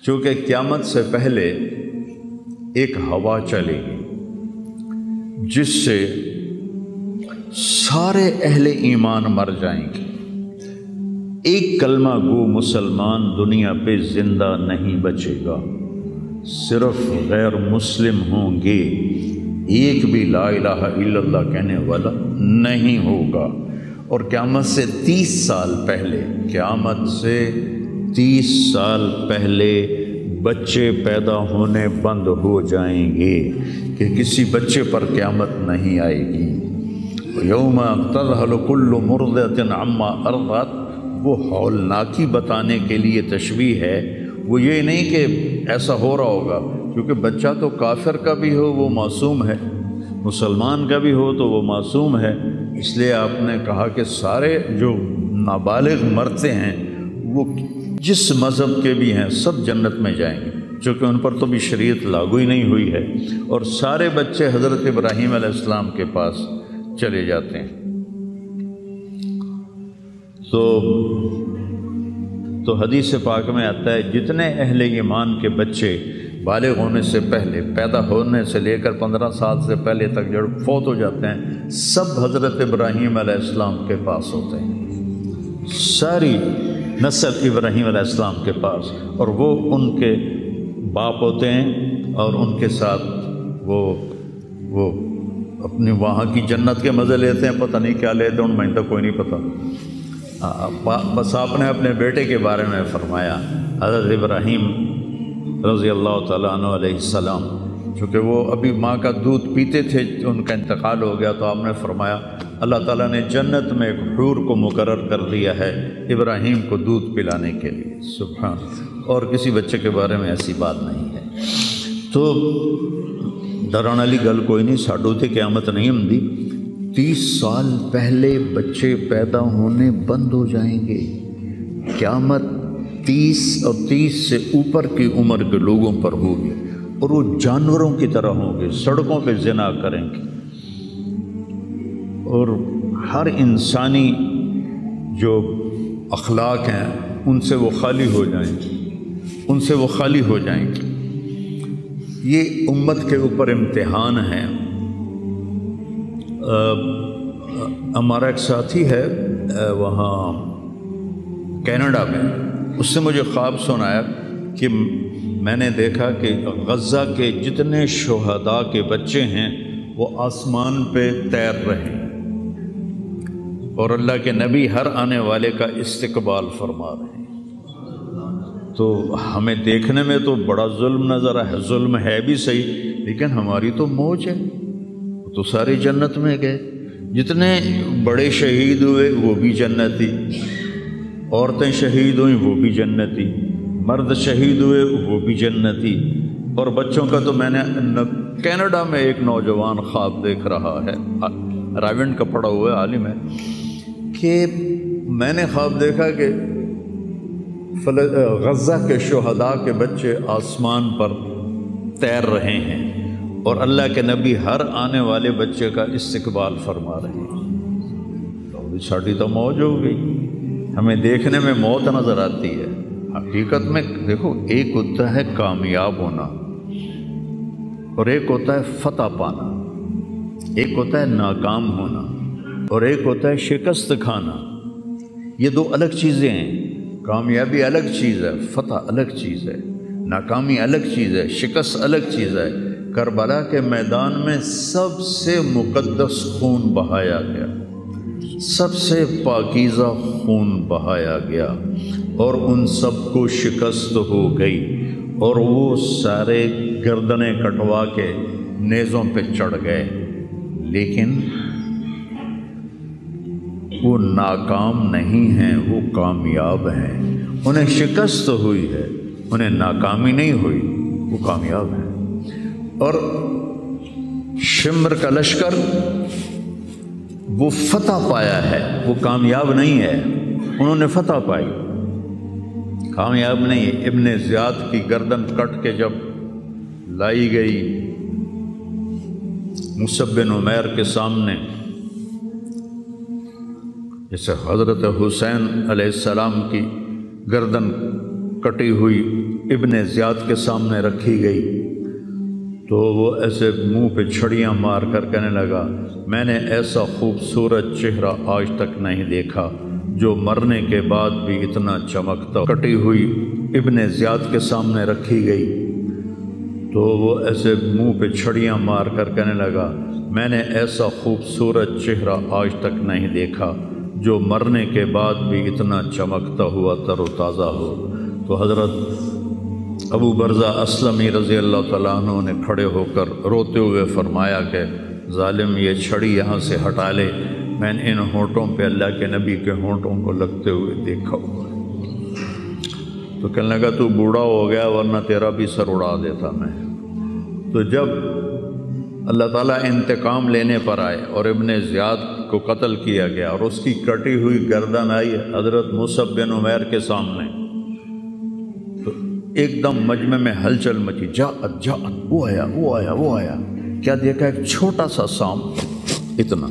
چونکہ قیامت سے پہلے ایک ہوا چلے گی جس سے سارے اہل ایمان مر جائیں گے، ایک کلمہ گو مسلمان دنیا پہ زندہ نہیں بچے گا، صرف غیر مسلم ہوں گے، ایک بھی لا الہ الا اللہ کہنے والا نہیں ہوگا۔ اور قیامت سے 30 سال پہلے، قیامت سے 30 سال پہلے بچے پیدا ہونے بند ہو جائیں گے کہ کسی بچے پر قیامت نہیں آئے گی۔ یوم تذہل کل مرضعۃ عما ارضعت، وہ ہولناکی بتانے کے لیے تشبیہ ہے، وہ یہ نہیں کہ ایسا ہو رہا ہوگا، کیونکہ بچہ تو کافر کا بھی ہو وہ معصوم ہے، مسلمان کا بھی ہو تو وہ معصوم ہے، اس لیے آپ نے کہا کہ سارے جو نابالغ مرتے ہیں وہ جس مذہب کے بھی ہیں سب جنت میں جائیں گے، چونکہ ان پر تو بھی شریعت لاگو ہی نہیں ہوئی ہے، اور سارے بچے حضرت ابراہیم علیہ السلام کے پاس چلے جاتے ہیں۔ تو حدیث پاک میں آتا ہے جتنے اہل ایمان کے بچے بالغ ہونے سے پہلے، پیدا ہونے سے لے کر 15 سال سے پہلے تک جو فوت ہو جاتے ہیں، سب حضرت ابراہیم علیہ السلام کے پاس ہوتے ہیں، ساری نسل ابراہیم علیہ السلام کے پاس، اور وہ ان کے باپ ہوتے ہیں، اور ان کے ساتھ وہ اپنی وہاں کی جنت کے مزے لیتے ہیں، پتہ نہیں کیا لیتے ہیں، میں تو کوئی نہیں پتہ، بس آپ نے اپنے بیٹے کے بارے میں فرمایا حضرت ابراہیم رضی اللہ تعالیٰ عنہ علیہ السلام، چونکہ وہ ابھی ماں کا دودھ پیتے تھے، ان کا انتقال ہو گیا، تو آپ نے فرمایا اللہ تعالیٰ نے جنت میں ایک حور کو مقرر کر دیا ہے ابراہیم کو دودھ پلانے کے لیے، سبحان، اور کسی بچے کے بارے میں ایسی بات نہیں ہے۔ تو ڈران والی گل کوئی نہیں، ساڈو تے قیامت نہیں ہوندی، 30 سال پہلے بچے پیدا ہونے بند ہو جائیں گے، قیامت 30 اور 30 سے اوپر کی عمر کے لوگوں پر ہوگی، اور وہ جانوروں کی طرح ہوں گے، سڑکوں پہ زنا کریں گے، اور ہر انسانی جو اخلاق ہیں ان سے وہ خالی ہو جائیں گے، ان سے وہ خالی ہو جائیں گے۔ یہ امت کے اوپر امتحان ہے۔ ہمارا ایک ساتھی ہے وہاں کینیڈا میں، اس سے مجھے خواب سنایا کہ میں نے دیکھا کہ غزہ کے جتنے شہداء کے بچے ہیں وہ آسمان پہ تیر رہے ہیں، اور اللہ کے نبی ہر آنے والے کا استقبال فرما رہے ہیں۔ تو ہمیں دیکھنے میں تو بڑا ظلم نظر ہے، ظلم ہے بھی صحیح، لیکن ہماری تو موج ہے، تو سارے جنت میں گئے، جتنے بڑے شہید ہوئے وہ بھی جنتی، عورتیں شہید ہوئیں وہ بھی جنتی، مرد شہید ہوئے وہ بھی جنتی، اور بچوں کا تو میں نے کینیڈا میں ایک نوجوان خواب دیکھ رہا ہے، راونڈ کا پڑھا ہوا ہے، عالم ہے، کہ میں نے خواب دیکھا کہ غزہ کے شہداء کے بچے آسمان پر تیر رہے ہیں، اور اللہ کے نبی ہر آنے والے بچے کا استقبال فرما رہے ہیں۔ تو ساڑی تو موج ہو گئی، ہمیں دیکھنے میں موت نظر آتی ہے، حقیقت میں دیکھو ایک ہوتا ہے کامیاب ہونا، اور ایک ہوتا ہے فتح پانا، ایک ہوتا ہے ناکام ہونا، اور ایک ہوتا ہے شکست کھانا۔ یہ دو الگ چیزیں ہیں، کامیابی الگ چیز ہے، فتح الگ چیز ہے، ناکامی الگ چیز ہے، شکست الگ چیز ہے۔ کربلا کے میدان میں سب سے مقدس خون بہایا گیا، سب سے پاکیزہ خون بہایا گیا، اور ان سب کو شکست ہو گئی، اور وہ سارے گردنیں کٹوا کے نیزوں پہ چڑھ گئے، لیکن وہ ناکام نہیں ہیں، وہ کامیاب ہیں۔ انہیں شکست ہوئی ہے، انہیں ناکامی نہیں ہوئی، وہ کامیاب ہیں۔ اور شمر کا لشکر وہ فتح پایا ہے، وہ کامیاب نہیں ہے، انہوں نے فتح پائی، کامیاب نہیں۔ ابن زیاد کی گردن کٹ کے جب لائی گئی مصعب بن عمیر کے سامنے، جیسے حضرت حسین علیہ السلام کی گردن کٹی ہوئی ابن زیاد کے سامنے رکھی گئی تو وہ ایسے منہ پہ چھڑیاں مار کر کہنے لگا میں نے ایسا خوبصورت چہرہ آج تک نہیں دیکھا جو مرنے کے بعد بھی اتنا چمکتا۔ کٹی ہوئی ابن زیاد کے سامنے رکھی گئی تو وہ ایسے منہ پہ چھڑیاں مار کر کہنے لگا میں نے ایسا خوبصورت چہرہ آج تک نہیں دیکھا جو مرنے کے بعد بھی اتنا چمکتا ہوا تر و تازہ ہو۔ تو حضرت ابو برزہ اسلمی رضی اللہ تعالیٰ عنہ نے کھڑے ہو کر روتے ہوئے فرمایا کہ ظالم یہ چھڑی یہاں سے ہٹا لے، میں نے ان ہونٹوں پہ اللہ کے نبی کے ہونٹوں کو لگتے ہوئے دیکھا ہوا ہے۔ تو کہنے لگا تو بوڑھا ہو گیا ورنہ تیرا بھی سر اڑا دیتا میں۔ تو جب اللہ تعالیٰ انتقام لینے پر آئے اور ابن زیاد کو قتل کیا گیا اور اس کی کٹی ہوئی گردن آئی حضرت مصعب بن عمیر کے سامنے، تو ایک دم مجمع میں ہلچل مچی، جاءت جاءت، وہ آیا وہ آیا وہ آیا۔ کیا دیکھا؟ ایک چھوٹا سا سانپ، اتنا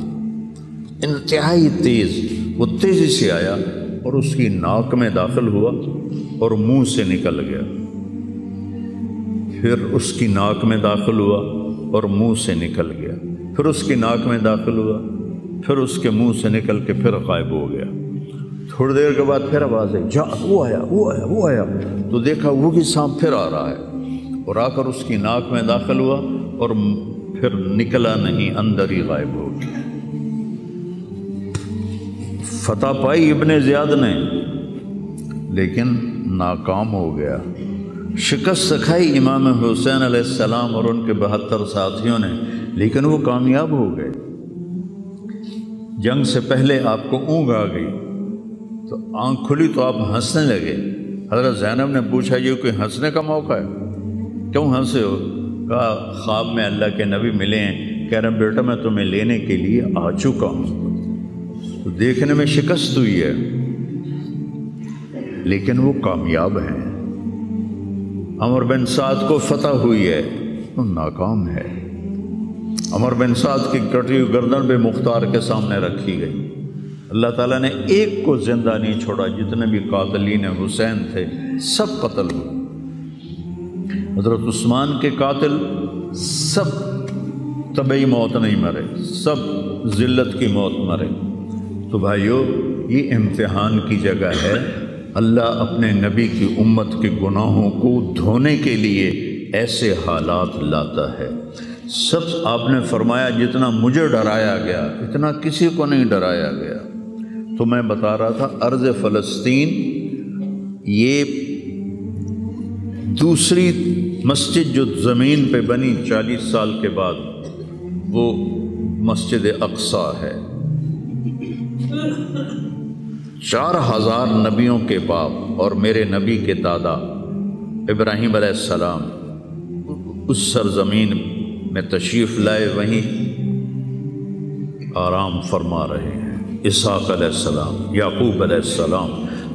انتہائی تیز، وہ تیزی سے آیا اور اس کی ناک میں داخل ہوا اور منہ سے نکل گیا، پھر اس کی ناک میں داخل ہوا اور منہ سے نکل گیا، پھر اس کی ناک میں داخل ہوا، پھر اس کے منہ سے نکل کے پھر غائب ہو گیا۔ تھوڑی دیر کے بعد پھر آواز آئی، جا وہ آیا وہ آیا وہ آیا۔ تو دیکھا وہ بھی سانپ پھر آ رہا ہے اور آ کر اس کی ناک میں داخل ہوا اور پھر نکلا نہیں، اندر ہی غائب ہو گیا۔ فتح پائی ابن زیاد نے لیکن ناکام ہو گیا۔ شکست سکھائی امام حسین علیہ السلام اور ان کے 72 ساتھیوں نے، لیکن وہ کامیاب ہو گئے۔ جنگ سے پہلے آپ کو اونگ آ گئی تو آنکھ کھلی تو آپ ہنسنے لگے۔ حضرت زینب نے پوچھا یہ کوئی ہنسنے کا موقع ہے، کیوں ہنسے ہو؟ کہا خواب میں اللہ کے نبی ملے ہیں، کہہ رہے بیٹا میں تمہیں لینے کے لیے آ چکا ہوں۔ تو دیکھنے میں شکست ہوئی ہے لیکن وہ کامیاب ہیں۔ عمر بن سعد کو فتح ہوئی ہے، وہ ناکام ہے۔ عمر بن سعد کی کٹی ہوئی گردن پہ مختار کے سامنے رکھی گئی۔ اللہ تعالیٰ نے ایک کو زندہ نہیں چھوڑا، جتنے بھی قاتلین حسین تھے سب قتل ہوئے۔ حضرت عثمان کے قاتل سب طبعی موت نہیں مرے، سب ذلت کی موت مرے۔ تو بھائیو یہ امتحان کی جگہ ہے۔ اللہ اپنے نبی کی امت کے گناہوں کو دھونے کے لیے ایسے حالات لاتا ہے۔ سب آپ نے فرمایا جتنا مجھے ڈرایا گیا اتنا کسی کو نہیں ڈرایا گیا۔ تو میں بتا رہا تھا ارض فلسطین یہ دوسری مسجد جو زمین پہ بنی 40 سال کے بعد، وہ مسجد اقصیٰ ہے۔ 4000 نبیوں کے باپ اور میرے نبی کے دادا ابراہیم علیہ السلام اس سرزمین میں تشریف لائے، وہیں آرام فرما رہے ہیں۔ اسحاق علیہ السلام، یعقوب علیہ السلام،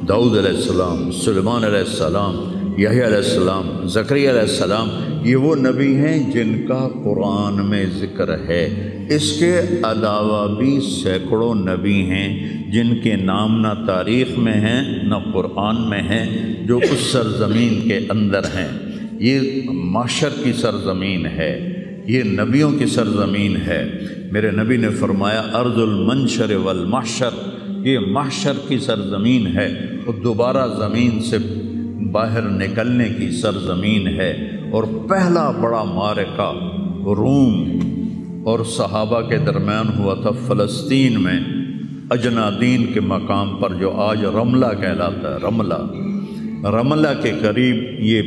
داؤد علیہ السلام، سلیمان علیہ السلام، یحییٰ علیہ السلام، زکریا علیہ السلام، یہ وہ نبی ہیں جن کا قرآن میں ذکر ہے۔ اس کے علاوہ بھی سینکڑوں نبی ہیں جن کے نام نہ تاریخ میں ہیں نہ قرآن میں ہیں، جو اس سرزمین کے اندر ہیں۔ یہ محشر کی سرزمین ہے، یہ نبیوں کی سرزمین ہے۔ میرے نبی نے فرمایا ارض المنشر والمحشر، یہ محشر کی سرزمین ہے اور دوبارہ زمین سے باہر نکلنے کی سرزمین ہے۔ اور پہلا بڑا معرکہ روم اور صحابہ کے درمیان ہوا تھا فلسطین میں، اجنادین کے مقام پر جو آج رملہ کہلاتا ہے۔ رملہ کے قریب یہ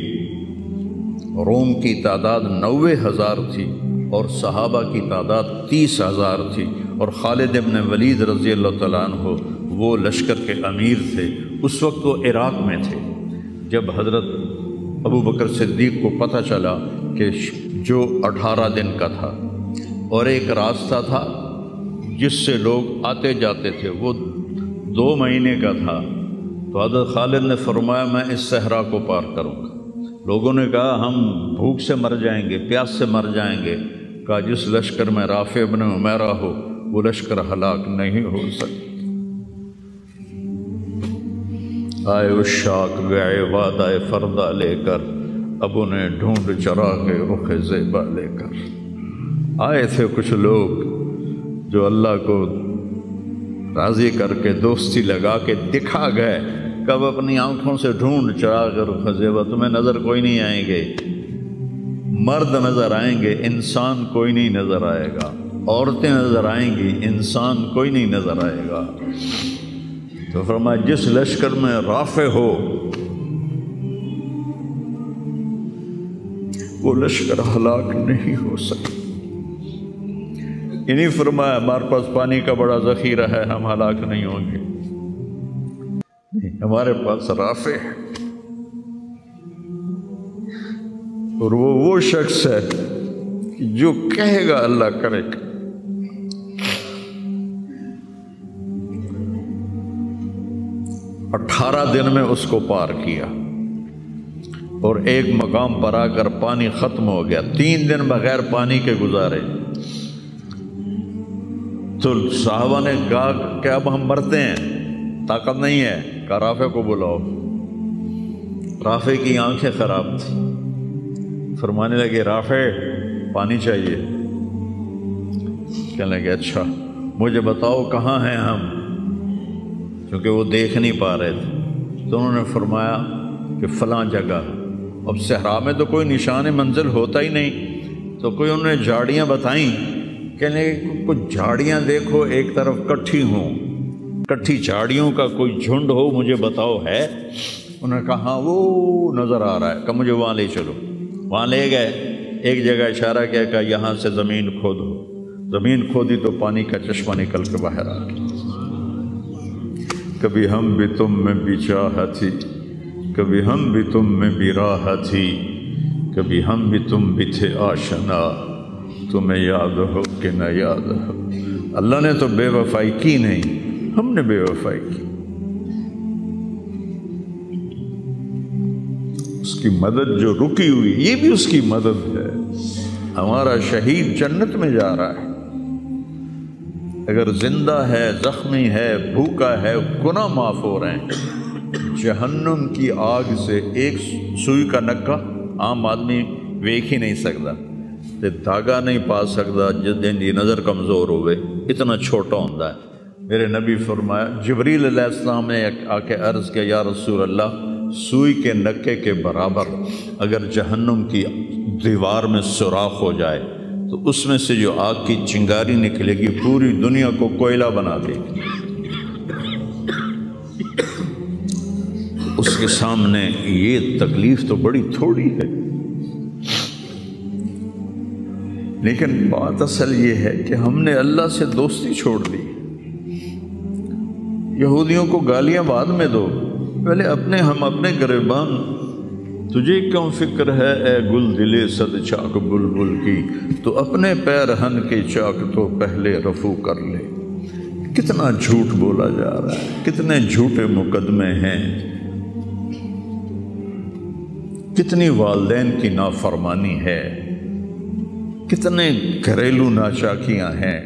روم کی تعداد 90,000 تھی اور صحابہ کی تعداد 30,000 تھی، اور خالد ابن ولید رضی اللہ تعالیٰ عنہ وہ لشکر کے امیر تھے۔ اس وقت وہ عراق میں تھے۔ جب حضرت ابو بکر صدیق کو پتہ چلا کہ جو 18 دن کا تھا اور ایک راستہ تھا جس سے لوگ آتے جاتے تھے وہ 2 مہینے کا تھا، تو حضرت خالد نے فرمایا میں اس صحرا کو پار کروں گا۔ لوگوں نے کہا ہم بھوک سے مر جائیں گے، پیاس سے مر جائیں گے۔ کہا جس لشکر میں رافع ابن عمیرہ ہو وہ لشکر ہلاک نہیں ہو سکتا۔ آئے اشاق گئے وعدہ فردہ لے کر، اب انہیں ڈھونڈ چرا کے رخ زیبا لے کر آئے تھے کچھ لوگ جو اللہ کو راضی کر کے دوستی لگا کے دکھا گئے، کب اپنی آنکھوں سے ڈھونڈ چرا کے رخ زیبا، تمہیں نظر کوئی نہیں آئیں گے، مرد نظر آئیں گے، انسان کوئی نہیں نظر آئے گا، عورتیں نظر آئیں گی، انسان کوئی نہیں نظر آئے گا۔ تو فرمایا جس لشکر میں رافع ہو وہ لشکر ہلاک نہیں ہو سکتا۔ انہیں فرمایا ہمارے پاس پانی کا بڑا ذخیرہ ہے، ہم ہلاک نہیں ہوں گے، نہیں، ہمارے پاس رافع ہے، اور وہ شخص ہے کہ جو کہے گا اللہ کرے گا۔ 18 دن میں اس کو پار کیا، اور ایک مقام پر آ کر پانی ختم ہو گیا، 3 دن بغیر پانی کے گزارے۔ تو صحابہ نے کہا کہ اب ہم مرتے ہیں، طاقت نہیں ہے، کہا رافع کو بلاؤ۔ رافع کی آنکھیں خراب تھیں، فرمانے لگے رافع پانی چاہیے، کہنے لگے اچھا مجھے بتاؤ کہاں ہیں ہم، کیونکہ وہ دیکھ نہیں پا رہے تھے۔ تو انہوں نے فرمایا کہ فلاں جگہ۔ اب صحرا میں تو کوئی نشان منزل ہوتا ہی نہیں، تو کوئی انہوں نے جھاڑیاں بتائیں، کہنے لگے کچھ جھاڑیاں دیکھو ایک طرف کٹھی ہوں، کٹھی جھاڑیوں کا کوئی جھنڈ ہو، مجھے بتاؤ ہے؟ انہوں نے کہا ہاں وہ نظر آ رہا ہے، کہ مجھے وہاں لے چلو۔ وہاں لے گئے، ایک جگہ اشارہ کیا کہ یہاں سے زمین کھودو، زمین کھودی تو پانی کا چشمہ نکل کے باہر آ گیا۔ کبھی ہم بھی تم میں بھی چاہ تھی، کبھی ہم بھی تم میں بھی راہ تھی، کبھی ہم بھی تم بھی تھے آشنا، تمہیں یاد ہو کہ نہ یاد ہو۔ اللہ نے تو بے وفائی کی نہیں، ہم نے بے وفائی کی۔ اس کی مدد جو رکی ہوئی، یہ بھی اس کی مدد ہے۔ ہمارا شہید جنت میں جا رہا ہے، اگر زندہ ہے، زخمی ہے، بھوکا ہے، گناہ معاف ہو رہے ہیں۔ جہنم کی آگ سے ایک سوئی کا نکا عام آدمی ویکھ ہی نہیں سکتا، دھاگا نہیں پا سکتا، جن کی نظر کمزور ہوئے، اتنا چھوٹا ہوتا ہے۔ میرے نبی فرمایا، جبریل علیہ السلام نے آ کے عرض کیا یا رسول اللہ، سوئی کے نکے کے برابر اگر جہنم کی دیوار میں سوراخ ہو جائے تو اس میں سے جو آگ کی چنگاری نکلے گی پوری دنیا کو کوئلہ بنا دے گی۔ اس کے سامنے یہ تکلیف تو بڑی تھوڑی ہے، لیکن بات اصل یہ ہے کہ ہم نے اللہ سے دوستی چھوڑ دی۔ یہودیوں کو گالیاں بعد میں دو، پہلے ہم اپنے گریبان۔ تجھے کیوں فکر ہے اے گل دلے صد چاک بلبل کی، تو اپنے پیرہن کے چاک تو پہلے رفو کر لے۔ کتنا جھوٹ بولا جا رہا ہے، کتنے جھوٹے مقدمے ہیں، کتنی والدین کی نافرمانی ہے، کتنے گھریلو ناچاکیاں ہیں،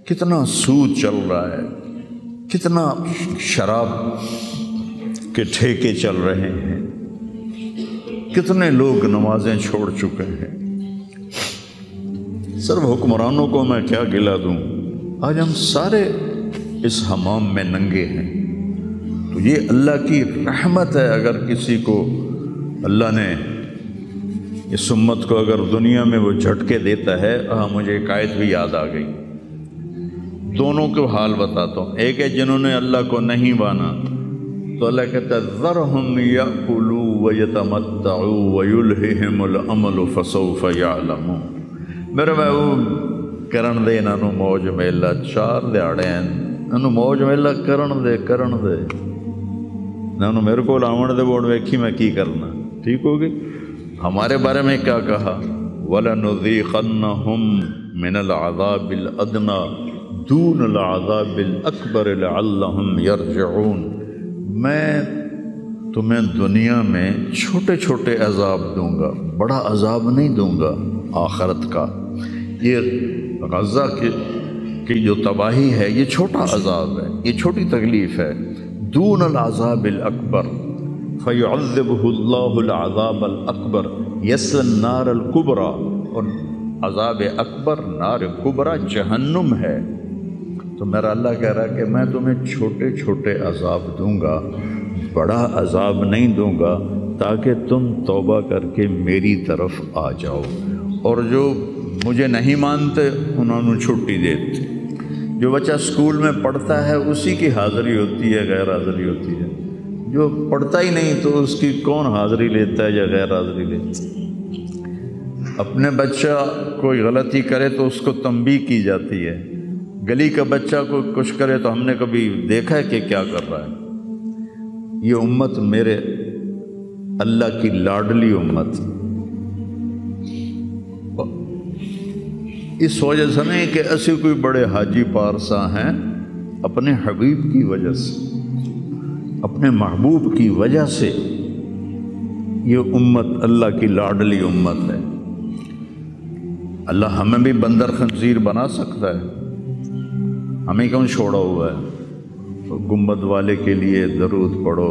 کتنا سود چل رہا ہے، کتنا شراب کے ٹھیکے چل رہے ہیں، کتنے لوگ نمازیں چھوڑ چکے ہیں۔ صرف حکمرانوں کو میں کیا گلا دوں، آج ہم سارے اس حمام میں ننگے ہیں۔ تو یہ اللہ کی رحمت ہے، اگر کسی کو اللہ نے اس امت کو اگر دنیا میں وہ جھٹکے دیتا ہے۔ مجھے ایک آیت بھی یاد آ گئی، دونوں کو حال بتاتا ہوں۔ ایک ہے جنہوں نے اللہ کو نہیں مانا، تو اللہ کہتا ہے ذرہم یأکلوا ویتمتعوا ویلہہم الامل فسوف یعلمون۔ میرے محبوب کرن دے انہوں موج میلہ، 4 دیہڑے ہیں انہوں موج میلہ کرن دے انہوں میرے کو آون دے بوڑ ویکھی میں کی کرنا، ٹھیک ہوگی۔ ہمارے بارے میں کیا کہا، وَلَنُذِيقَنَّهُم مِّنَ الْعَذَابِ الْأَدْنَىٰ دُونَ الْعَذَابِ الْأَكْبَرِ لَعَلَّهُمْ يَرْجِعُونَ۔ میں تمہیں دنیا میں چھوٹے چھوٹے عذاب دوں گا، بڑا عذاب نہیں دوں گا آخرت کا۔ یہ غزہ کی جو تباہی ہے یہ چھوٹا عذاب ہے، یہ چھوٹی تکلیف ہے۔ دون العذاب الاکبر فَيُعَذِّبُهُ اللَّهُ الْعَذَابَ الْأَكْبَرَ يَصْلَى النَّارَ الْكُبْرَى، اور عذاب اکبر نار کبرا جہنم ہے۔ تو میرا اللہ کہہ رہا ہے کہ میں تمہیں چھوٹے چھوٹے عذاب دوں گا، بڑا عذاب نہیں دوں گا، تاکہ تم توبہ کر کے میری طرف آ جاؤ، اور جو مجھے نہیں مانتے انہوں نے چھٹی دیتے۔ جو بچہ اسکول میں پڑھتا ہے اسی کی حاضری ہوتی ہے، غیر حاضری ہوتی ہے۔ جو پڑھتا ہی نہیں تو اس کی کون حاضری لیتا ہے یا غیر حاضری لیتا ہے؟ اپنے بچہ کوئی غلطی کرے تو اس کو تنبیہ کی جاتی ہے، گلی کا بچہ کوئی کچھ کرے تو ہم نے کبھی دیکھا ہے کہ کیا کر رہا ہے؟ یہ امت میرے اللہ کی لاڈلی امت، اس وجہ سے نہیں کہ ایسے کوئی بڑے حاجی پارسا ہیں، اپنے حبیب کی وجہ سے، اپنے محبوب کی وجہ سے یہ امت اللہ کی لاڈلی امت ہے۔ اللہ ہمیں بھی بندر خنزیر بنا سکتا ہے، ہمیں کیوں چھوڑا ہوا ہے؟ گنبد والے کے لیے درود پڑھو،